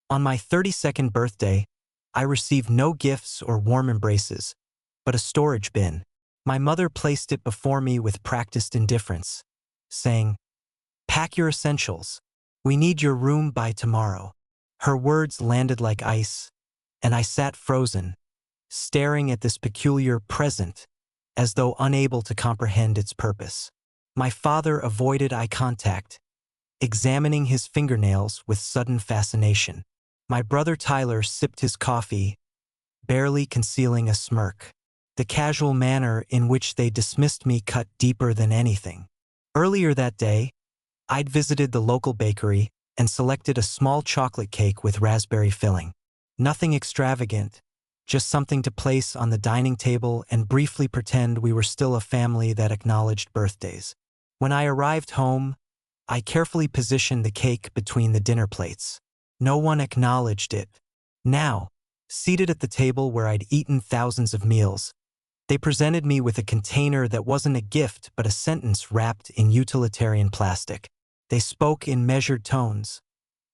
On my 32nd birthday, I received no gifts or warm embraces, but a storage bin. My mother placed it before me with practiced indifference, saying, "Pack your essentials. We need your room by tomorrow." Her words landed like ice, and I sat frozen, staring at this peculiar present, as though unable to comprehend its purpose. My father avoided eye contact, examining his fingernails with sudden fascination. My brother Tyler sipped his coffee, barely concealing a smirk. The casual manner in which they dismissed me cut deeper than anything. Earlier that day, I'd visited the local bakery and selected a small chocolate cake with raspberry filling. Nothing extravagant, just something to place on the dining table and briefly pretend we were still a family that acknowledged birthdays. When I arrived home, I carefully positioned the cake between the dinner plates. No one acknowledged it. Now, seated at the table where I'd eaten thousands of meals, they presented me with a container that wasn't a gift but a sentence wrapped in utilitarian plastic. They spoke in measured tones,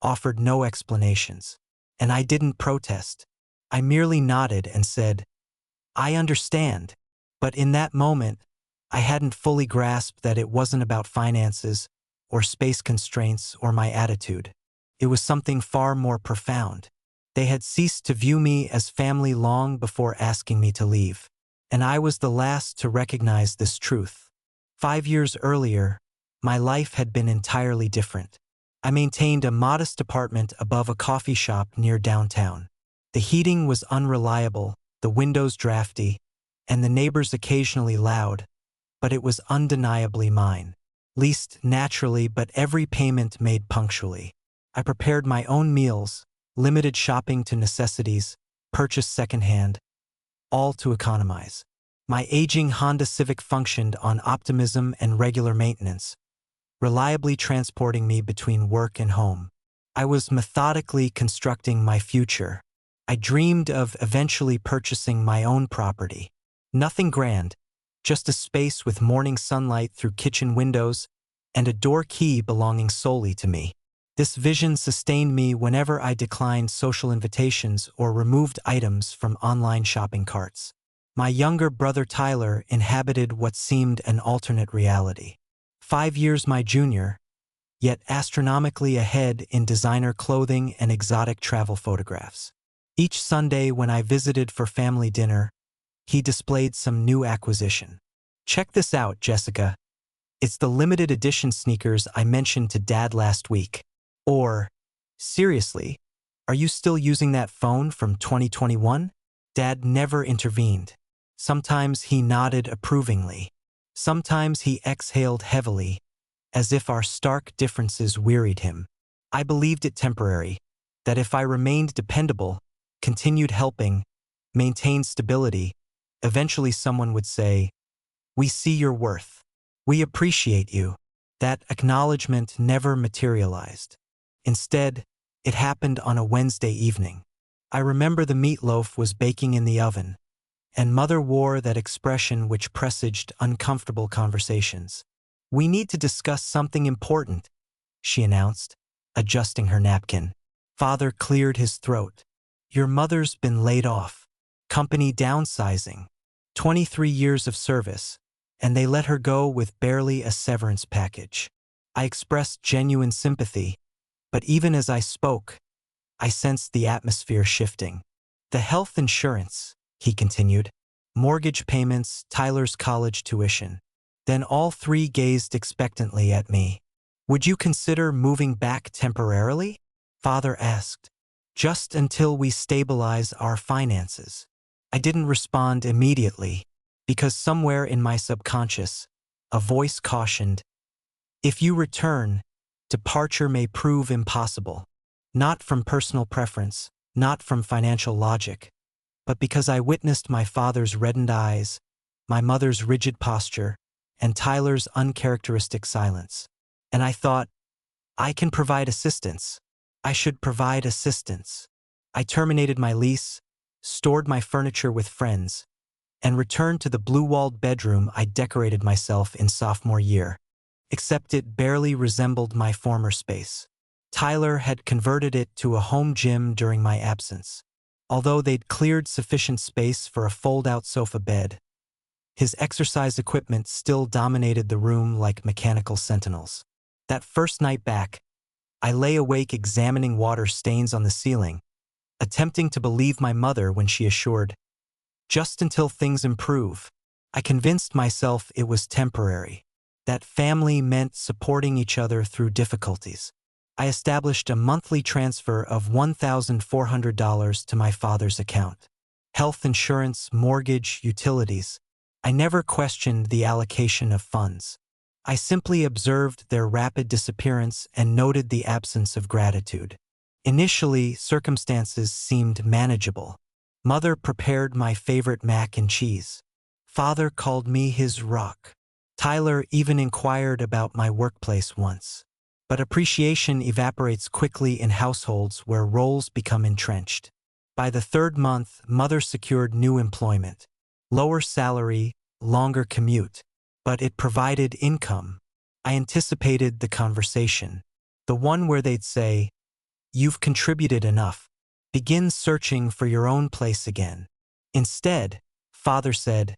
offered no explanations, and I didn't protest. I merely nodded and said, "I understand." But in that moment, I hadn't fully grasped that it wasn't about finances or space constraints or my attitude. It was something far more profound. They had ceased to view me as family long before asking me to leave. And I was the last to recognize this truth. 5 years earlier, my life had been entirely different. I maintained a modest apartment above a coffee shop near downtown. The heating was unreliable, the windows drafty, and the neighbors occasionally loud, but it was undeniably mine. Leased naturally, but every payment made punctually. I prepared my own meals, limited shopping to necessities, purchased secondhand, all to economize. My aging Honda Civic functioned on optimism and regular maintenance, reliably transporting me between work and home. I was methodically constructing my future. I dreamed of eventually purchasing my own property. Nothing grand, just a space with morning sunlight through kitchen windows and a door key belonging solely to me. This vision sustained me whenever I declined social invitations or removed items from online shopping carts. My younger brother Tyler inhabited what seemed an alternate reality. 5 years my junior, yet astronomically ahead in designer clothing and exotic travel photographs. Each Sunday when I visited for family dinner, he displayed some new acquisition. "Check this out, Jessica. It's the limited edition sneakers I mentioned to Dad last week." Or, "Seriously, are you still using that phone from 2021? Dad never intervened. Sometimes he nodded approvingly. Sometimes he exhaled heavily, as if our stark differences wearied him. I believed it temporary, that if I remained dependable, continued helping, maintained stability, eventually someone would say, "We see your worth. We appreciate you." That acknowledgement never materialized. Instead, it happened on a Wednesday evening. I remember the meatloaf was baking in the oven, and Mother wore that expression which presaged uncomfortable conversations. "We need to discuss something important," she announced, adjusting her napkin. Father cleared his throat. "Your mother's been laid off. Company downsizing. 23 years of service, and they let her go with barely a severance package." I expressed genuine sympathy, but even as I spoke, I sensed the atmosphere shifting. "The health insurance," he continued, "mortgage payments, Tyler's college tuition." Then all three gazed expectantly at me. "Would you consider moving back temporarily?" Father asked. "Just until we stabilize our finances." I didn't respond immediately, because somewhere in my subconscious, a voice cautioned, "If you return, departure may prove impossible." Not from personal preference, not from financial logic, but because I witnessed my father's reddened eyes, my mother's rigid posture, and Tyler's uncharacteristic silence. And I thought, I can provide assistance. I should provide assistance. I terminated my lease, stored my furniture with friends, and returned to the blue-walled bedroom I decorated myself in sophomore year. Except it barely resembled my former space. Tyler had converted it to a home gym during my absence. Although they'd cleared sufficient space for a fold-out sofa bed, his exercise equipment still dominated the room like mechanical sentinels. That first night back, I lay awake examining water stains on the ceiling, attempting to believe my mother when she assured, "Just until things improve." I convinced myself it was temporary, that family meant supporting each other through difficulties. I established a monthly transfer of $1,400 to my father's account. Health insurance, mortgage, utilities. I never questioned the allocation of funds. I simply observed their rapid disappearance and noted the absence of gratitude. Initially, circumstances seemed manageable. Mother prepared my favorite mac and cheese. Father called me his rock. Tyler even inquired about my workplace once. But appreciation evaporates quickly in households where roles become entrenched. By the third month, Mother secured new employment. Lower salary, longer commute, but it provided income. I anticipated the conversation, the one where they'd say, "You've contributed enough. Begin searching for your own place again." Instead, Father said,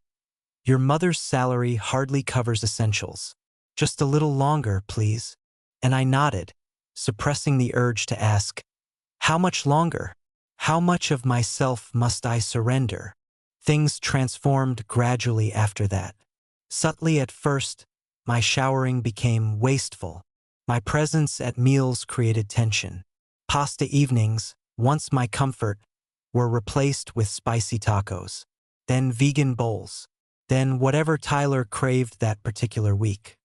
"Your mother's salary hardly covers essentials. Just a little longer, please." And I nodded, suppressing the urge to ask, "How much longer? How much of myself must I surrender?" Things transformed gradually after that. Subtly at first, my showering became wasteful. My presence at meals created tension. Pasta evenings, once my comfort, were replaced with spicy tacos. Then vegan bowls. Then whatever Tyler craved that particular week.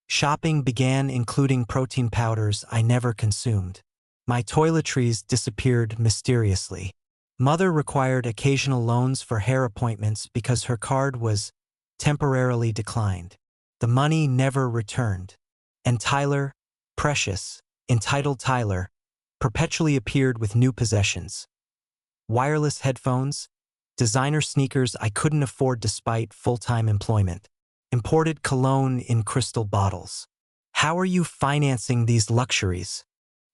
Shopping began including protein powders I never consumed. My toiletries disappeared mysteriously. Mother required occasional loans for hair appointments because her card was temporarily declined. The money never returned. And Tyler, precious, entitled Tyler, perpetually appeared with new possessions. Wireless headphones, designer sneakers I couldn't afford despite full-time employment. Imported cologne in crystal bottles. "How are you financing these luxuries?"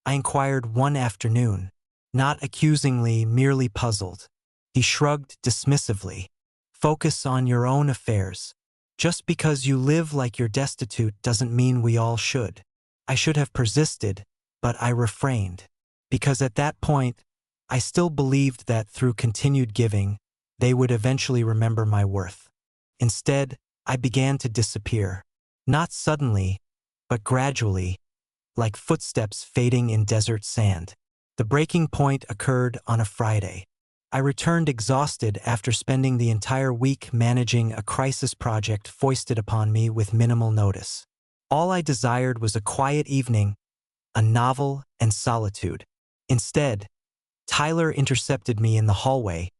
I inquired one afternoon, not accusingly, merely puzzled. He shrugged dismissively. "Focus on your own affairs. Just because you live like you're destitute doesn't mean we all should." I should have persisted, but I refrained. Because at that point, I still believed that through continued giving, they would eventually remember my worth. Instead, I began to disappear. Not suddenly, but gradually, like footsteps fading in desert sand. The breaking point occurred on a Friday. I returned exhausted after spending the entire week managing a crisis project foisted upon me with minimal notice. All I desired was a quiet evening, a novel, and solitude. Instead, Tyler intercepted me in the hallway,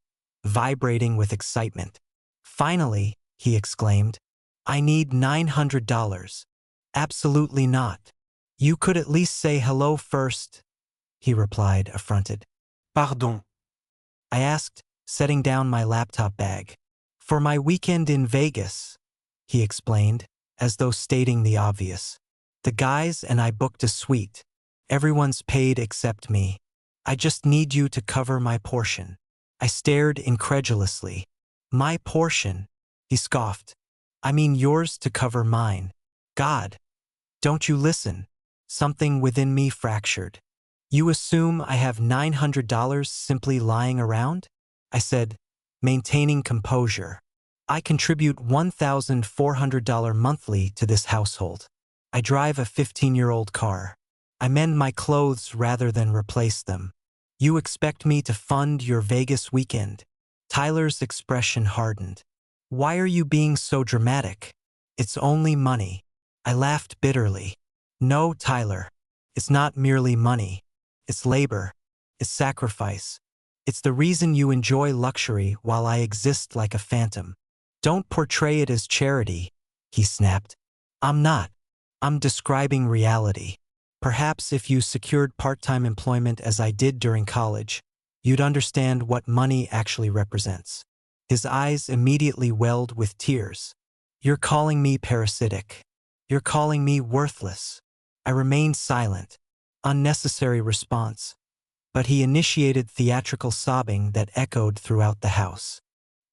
vibrating with excitement. "Finally," he exclaimed, "I need $900. "Absolutely not. You could at least say hello first," he replied, affronted. "Pardon," I asked, setting down my laptop bag. "For my weekend in Vegas," he explained, as though stating the obvious. "The guys and I booked a suite. Everyone's paid except me. I just need you to cover my portion." I stared incredulously. "My portion?" he scoffed. "I mean yours to cover mine. God, don't you listen?" Something within me fractured. "You assume I have $900 simply lying around?" I said, maintaining composure. "I contribute $1,400 monthly to this household. I drive a 15-year-old car. I mend my clothes rather than replace them. You expect me to fund your Vegas weekend?" Tyler's expression hardened. "Why are you being so dramatic? It's only money." I laughed bitterly. "No, Tyler. It's not merely money. It's labor. It's sacrifice. It's the reason you enjoy luxury while I exist like a phantom. Don't portray it as charity," he snapped. "I'm not. I'm describing reality. Perhaps if you secured part-time employment as I did during college, you'd understand what money actually represents." His eyes immediately welled with tears. "You're calling me parasitic. You're calling me worthless." I remained silent, unnecessary response, but he initiated theatrical sobbing that echoed throughout the house.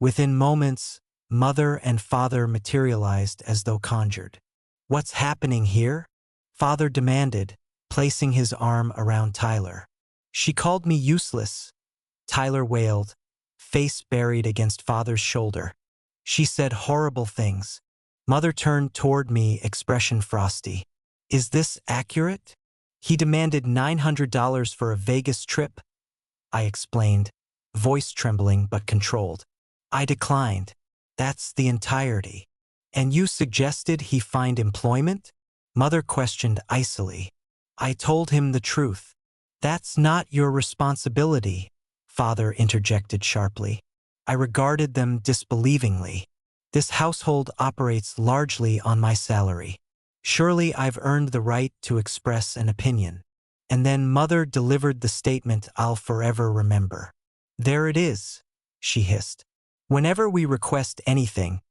Within moments, mother and father materialized as though conjured. "What's happening here?" Father demanded, placing his arm around Tyler. "She called me useless," Tyler wailed, face buried against father's shoulder. "She said horrible things." Mother turned toward me, expression frosty. "Is this accurate?" "He demanded $900 for a Vegas trip," I explained, voice trembling but controlled. "I declined. That's the entirety." "And you suggested he find employment?" Mother questioned icily. I told him the truth. "That's not your responsibility," Father interjected sharply. I regarded them disbelievingly. "This household operates largely on my salary. Surely I've earned the right to express an opinion." And then Mother delivered the statement I'll forever remember. "There it is," she hissed. "Whenever we request anything,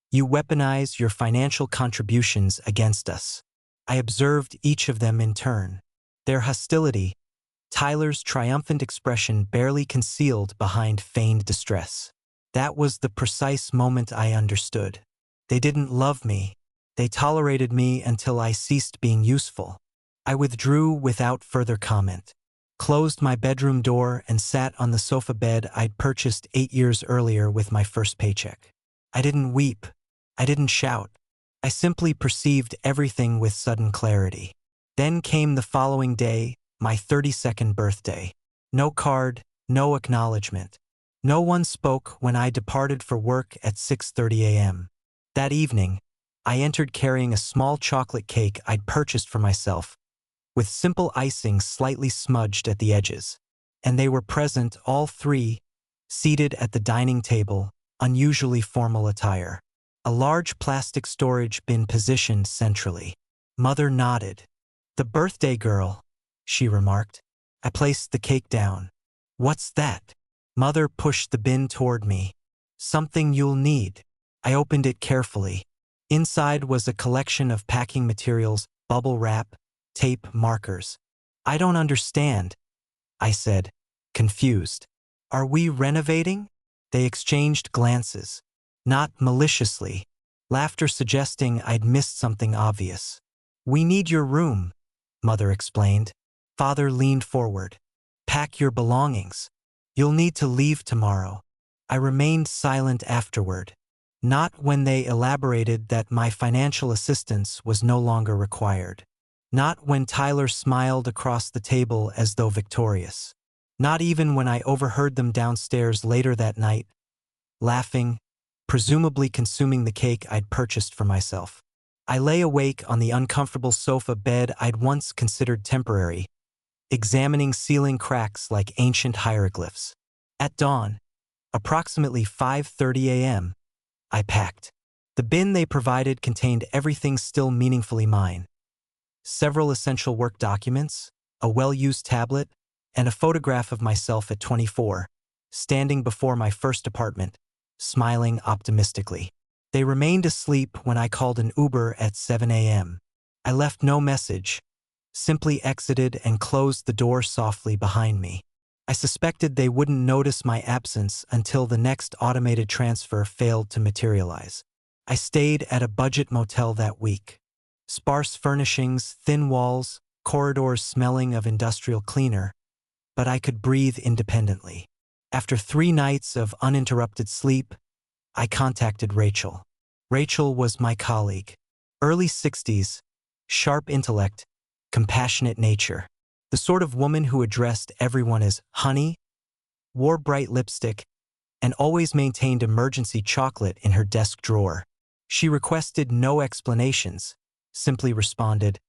you weaponize your financial contributions against us." I observed each of them in turn. Their hostility, Tyler's triumphant expression barely concealed behind feigned distress. That was the precise moment I understood. They didn't love me. They tolerated me until I ceased being useful. I withdrew without further comment, closed my bedroom door, and sat on the sofa bed I'd purchased 8 years earlier with my first paycheck. I didn't weep. I didn't shout. I simply perceived everything with sudden clarity. Then came the following day, my 32nd birthday. No card, no acknowledgement. No one spoke when I departed for work at 6:30 a.m. That evening, I entered carrying a small chocolate cake I'd purchased for myself, with simple icing slightly smudged at the edges. And they were present, all three, seated at the dining table, unusually formal attire. A large plastic storage bin positioned centrally. Mother nodded. "The birthday girl," she remarked. I placed the cake down. "What's that?" Mother pushed the bin toward me. "Something you'll need." I opened it carefully. Inside was a collection of packing materials, bubble wrap, tape, markers. "I don't understand," I said, confused. "Are we renovating?" They exchanged glances. Not maliciously, laughter suggesting I'd missed something obvious. "We need your room," Mother explained. Father leaned forward. "Pack your belongings. You'll need to leave tomorrow." I remained silent afterward. Not when they elaborated that my financial assistance was no longer required. Not when Tyler smiled across the table as though victorious. Not even when I overheard them downstairs later that night, laughing, presumably consuming the cake I'd purchased for myself. I lay awake on the uncomfortable sofa bed I'd once considered temporary, examining ceiling cracks like ancient hieroglyphs. At dawn, approximately 5:30 a.m., I packed. The bin they provided contained everything still meaningfully mine. Several essential work documents, a well-used tablet, and a photograph of myself at 24, standing before my first apartment, smiling optimistically. They remained asleep when I called an Uber at 7 a.m. I left no message, simply exited and closed the door softly behind me. I suspected they wouldn't notice my absence until the next automated transfer failed to materialize. I stayed at a budget motel that week. Sparse furnishings, thin walls, corridors smelling of industrial cleaner, but I could breathe independently. After 3 nights of uninterrupted sleep, I contacted Rachel. Rachel was my colleague. Early 60s, sharp intellect, compassionate nature. The sort of woman who addressed everyone as honey, wore bright lipstick, and always maintained emergency chocolate in her desk drawer. She requested no explanations, simply responded,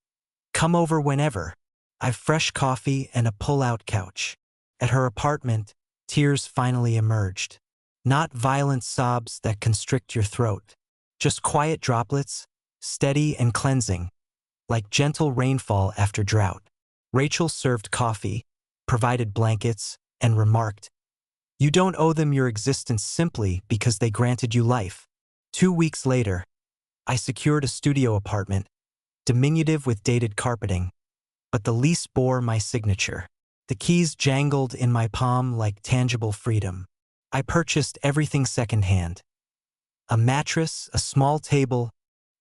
"Come over whenever. I've fresh coffee and a pull-out couch." At her apartment, tears finally emerged. Not violent sobs that constrict your throat, just quiet droplets, steady and cleansing, like gentle rainfall after drought. Rachel served coffee, provided blankets, and remarked, "You don't owe them your existence simply because they granted you life." 2 weeks later, I secured a studio apartment, diminutive with dated carpeting, but the lease bore my signature. The keys jangled in my palm like tangible freedom. I purchased everything secondhand. A mattress, a small table,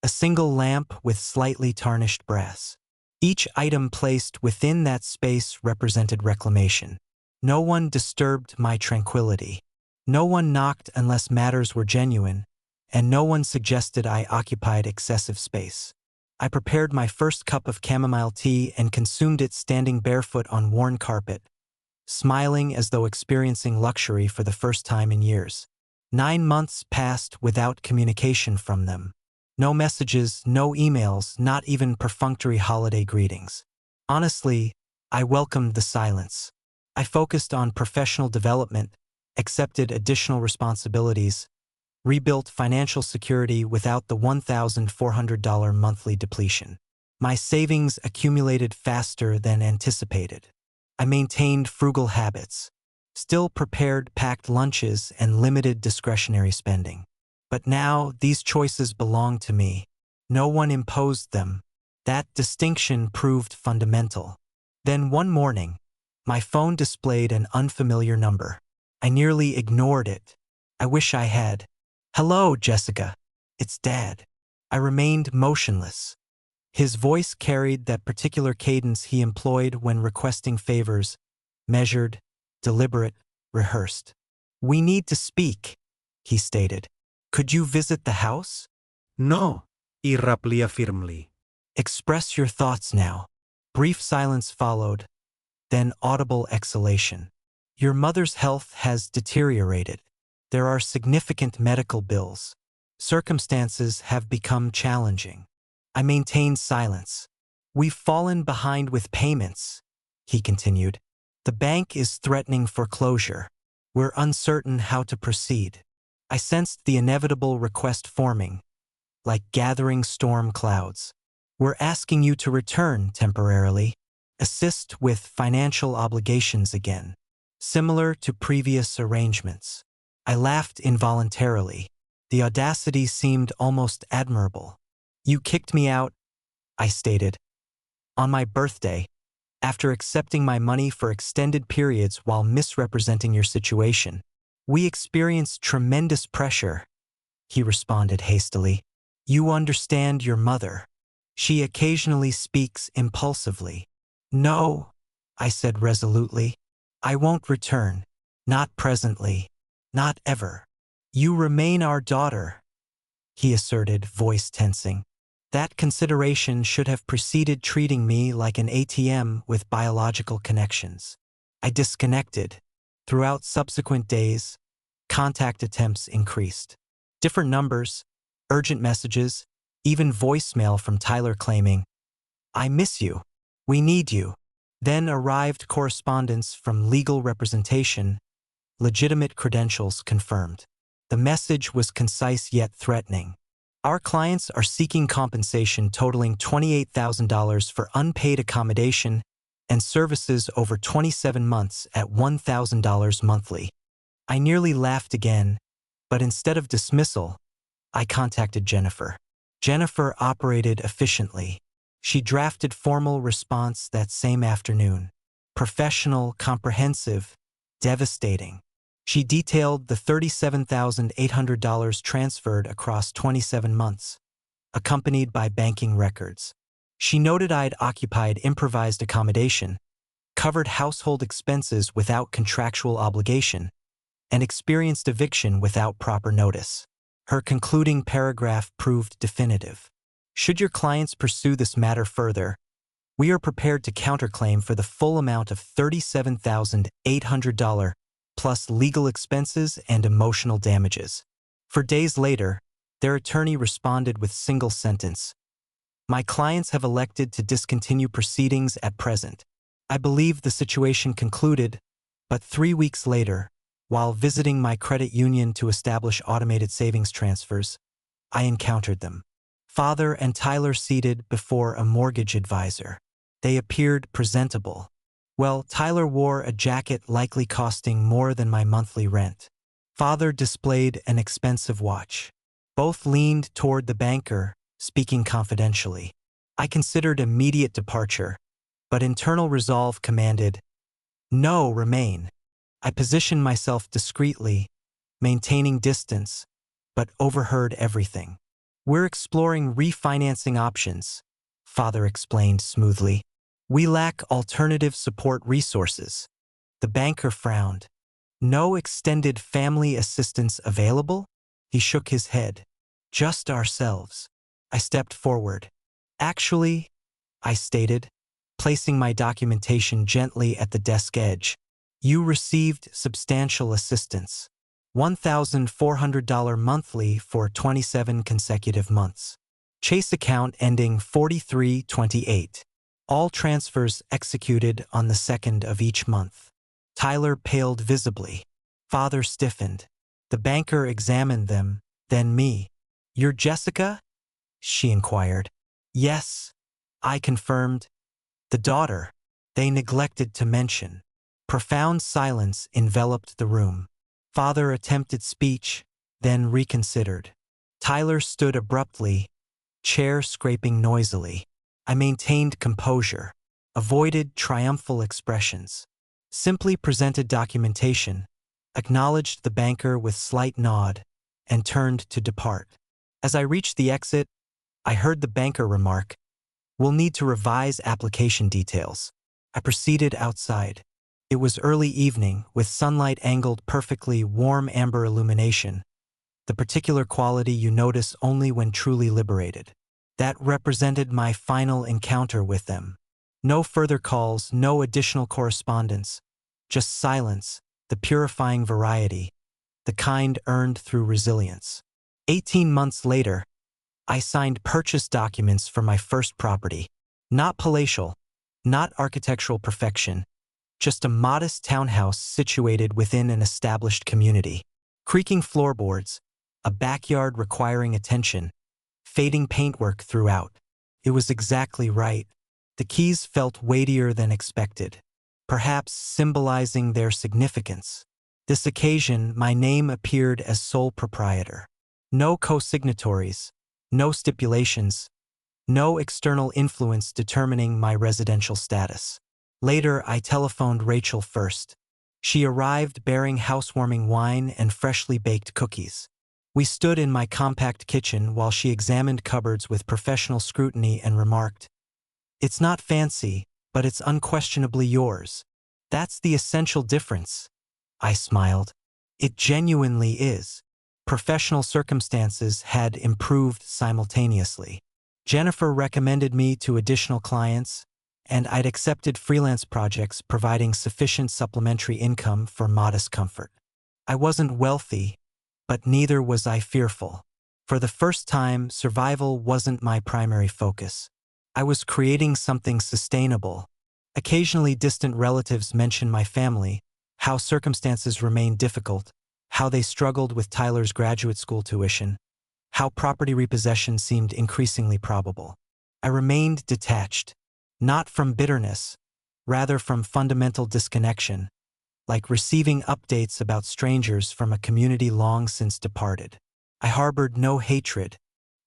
a single lamp with slightly tarnished brass. Each item placed within that space represented reclamation. No one disturbed my tranquility. No one knocked unless matters were genuine, and no one suggested I occupied excessive space. I prepared my first cup of chamomile tea and consumed it standing barefoot on worn carpet, smiling as though experiencing luxury for the first time in years. 9 months passed without communication from them. No messages, no emails, not even perfunctory holiday greetings. Honestly, I welcomed the silence. I focused on professional development, accepted additional responsibilities, rebuilt financial security without the $1,400 monthly depletion. My savings accumulated faster than anticipated. I maintained frugal habits, still prepared packed lunches and limited discretionary spending. But now these choices belonged to me. No one imposed them. That distinction proved fundamental. Then one morning, my phone displayed an unfamiliar number. I nearly ignored it. I wish I had. "Hello, Jessica. It's Dad." I remained motionless. His voice carried that particular cadence he employed when requesting favors, measured, deliberate, rehearsed. "We need to speak," he stated. "Could you visit the house?" "No," I replied firmly. "Express your thoughts now." Brief silence followed, then audible exhalation. "Your mother's health has deteriorated. There are significant medical bills. Circumstances have become challenging." I maintained silence. "We've fallen behind with payments," he continued. "The bank is threatening foreclosure. We're uncertain how to proceed." I sensed the inevitable request forming, like gathering storm clouds. "We're asking you to return temporarily, assist with financial obligations again, similar to previous arrangements." I laughed involuntarily. The audacity seemed almost admirable. "You kicked me out," I stated, "on my birthday, after accepting my money for extended periods while misrepresenting your situation. We experienced tremendous pressure," he responded hastily. "You understand your mother. She occasionally speaks impulsively." "No," I said resolutely. "I won't return. Not presently. Not ever." "You remain our daughter," he asserted, voice tensing. That consideration should have preceded treating me like an ATM with biological connections. I disconnected. Throughout subsequent days, contact attempts increased. Different numbers, urgent messages, even voicemail from Tyler claiming, "I miss you. We need you." Then arrived correspondence from legal representation, legitimate credentials confirmed. The message was concise yet threatening. "Our clients are seeking compensation totaling $28,000 for unpaid accommodation and services over 27 months at $1,000 monthly." I nearly laughed again, but instead of dismissal, I contacted Jennifer. Jennifer operated efficiently. She drafted formal response that same afternoon. Professional, comprehensive, devastating. She detailed the $37,800 transferred across 27 months, accompanied by banking records. She noted I'd occupied improvised accommodation, covered household expenses without contractual obligation, and experienced eviction without proper notice. Her concluding paragraph proved definitive. "Should your clients pursue this matter further, we are prepared to counterclaim for the full amount of $37,800 plus legal expenses and emotional damages." For days later, their attorney responded with single sentence, "My clients have elected to discontinue proceedings at present." I believed the situation concluded, but 3 weeks later, while visiting my credit union to establish automated savings transfers, I encountered them. Father and Tyler seated before a mortgage advisor. They appeared presentable. Well, Tyler wore a jacket likely costing more than my monthly rent. Father displayed an expensive watch. Both leaned toward the banker, speaking confidentially. I considered immediate departure, but internal resolve commanded, "No, remain." I positioned myself discreetly, maintaining distance, but overheard everything. "We're exploring refinancing options," Father explained smoothly. "We lack alternative support resources." The banker frowned. "No extended family assistance available?" He shook his head. "Just ourselves." I stepped forward. "Actually," I stated, placing my documentation gently at the desk edge, "you received substantial assistance. $1,400 monthly for 27 consecutive months. Chase account ending 4328. All transfers executed on the 2nd of each month." Tyler paled visibly. Father stiffened. The banker examined them, then me. "You're Jessica?" she inquired. "Yes," I confirmed. "The daughter." They neglected to mention. Profound silence enveloped the room. Father attempted speech, then reconsidered. Tyler stood abruptly, chair scraping noisily. I maintained composure, avoided triumphal expressions, simply presented documentation, acknowledged the banker with slight nod, and turned to depart. As I reached the exit, I heard the banker remark, "We'll need to revise application details." I proceeded outside. It was early evening, with sunlight angled perfectly, warm amber illumination, the particular quality you notice only when truly liberated. That represented my final encounter with them. No further calls, no additional correspondence, just silence, the purifying variety, the kind earned through resilience. 18 months later, I signed purchase documents for my first property. Not palatial, not architectural perfection, just a modest townhouse situated within an established community. Creaking floorboards, a backyard requiring attention, fading paintwork throughout. It was exactly right. The keys felt weightier than expected, perhaps symbolizing their significance. This occasion, my name appeared as sole proprietor. No co-signatories, no stipulations, no external influence determining my residential status. Later, I telephoned Rachel first. She arrived bearing housewarming wine and freshly baked cookies. We stood in my compact kitchen while she examined cupboards with professional scrutiny and remarked, "It's not fancy, but it's unquestionably yours." "That's the essential difference," I smiled. "It genuinely is." Professional circumstances had improved simultaneously. Jennifer recommended me to additional clients, and I'd accepted freelance projects providing sufficient supplementary income for modest comfort. I wasn't wealthy, but neither was I fearful. For the first time, survival wasn't my primary focus. I was creating something sustainable. Occasionally, distant relatives mentioned my family, how circumstances remained difficult, how they struggled with Tyler's graduate school tuition, how property repossession seemed increasingly probable. I remained detached, not from bitterness, rather from fundamental disconnection, like receiving updates about strangers from a community long since departed. I harbored no hatred.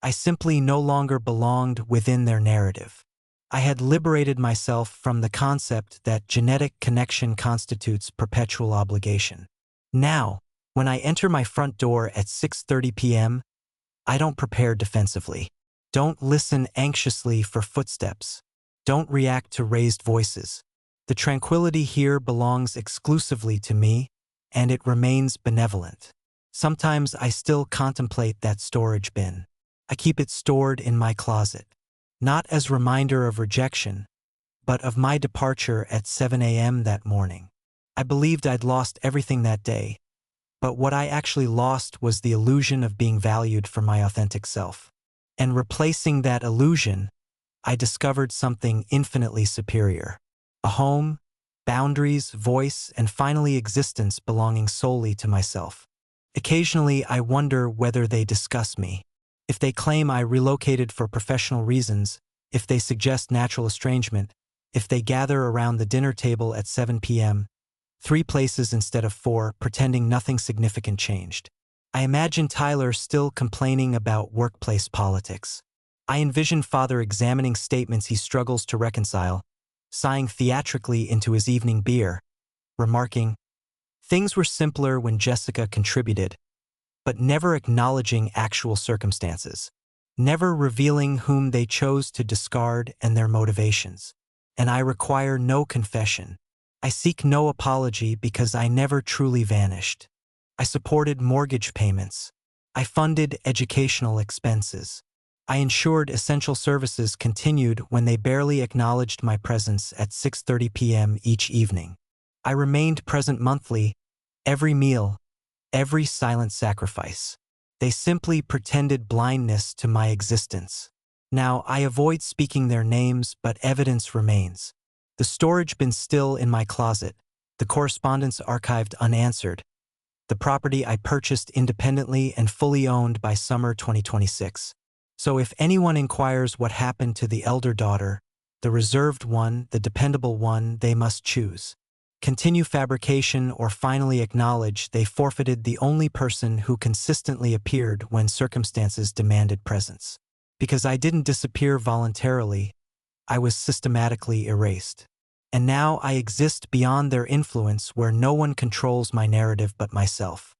I simply no longer belonged within their narrative. I had liberated myself from the concept that genetic connection constitutes perpetual obligation. Now, when I enter my front door at 6:30 p.m., I don't prepare defensively. Don't listen anxiously for footsteps. Don't react to raised voices. The tranquility here belongs exclusively to me, and it remains benevolent. Sometimes I still contemplate that storage bin. I keep it stored in my closet, not as reminder of rejection, but of my departure at 7 a.m. that morning. I believed I'd lost everything that day, but what I actually lost was the illusion of being valued for my authentic self. And replacing that illusion, I discovered something infinitely superior. A home, boundaries, voice, and finally existence belonging solely to myself. Occasionally, I wonder whether they discuss me. If they claim I relocated for professional reasons, if they suggest natural estrangement, if they gather around the dinner table at 7 p.m., 3 places instead of 4, pretending nothing significant changed. I imagine Tyler still complaining about workplace politics. I envision Father examining statements he struggles to reconcile, sighing theatrically into his evening beer, remarking, "Things were simpler when Jessica contributed," but never acknowledging actual circumstances, never revealing whom they chose to discard and their motivations. And I require no confession. I seek no apology because I never truly vanished. I supported mortgage payments. I funded educational expenses. I ensured essential services continued when they barely acknowledged my presence at 6:30 p.m. each evening. I remained present monthly, every meal, every silent sacrifice. They simply pretended blindness to my existence. Now, I avoid speaking their names, but evidence remains. The storage bin still in my closet, the correspondence archived unanswered, the property I purchased independently and fully owned by summer 2026. So if anyone inquires what happened to the elder daughter, the reserved one, the dependable one, they must choose. Continue fabrication or finally acknowledge they forfeited the only person who consistently appeared when circumstances demanded presence. Because I didn't disappear voluntarily, I was systematically erased. And now I exist beyond their influence where no one controls my narrative but myself.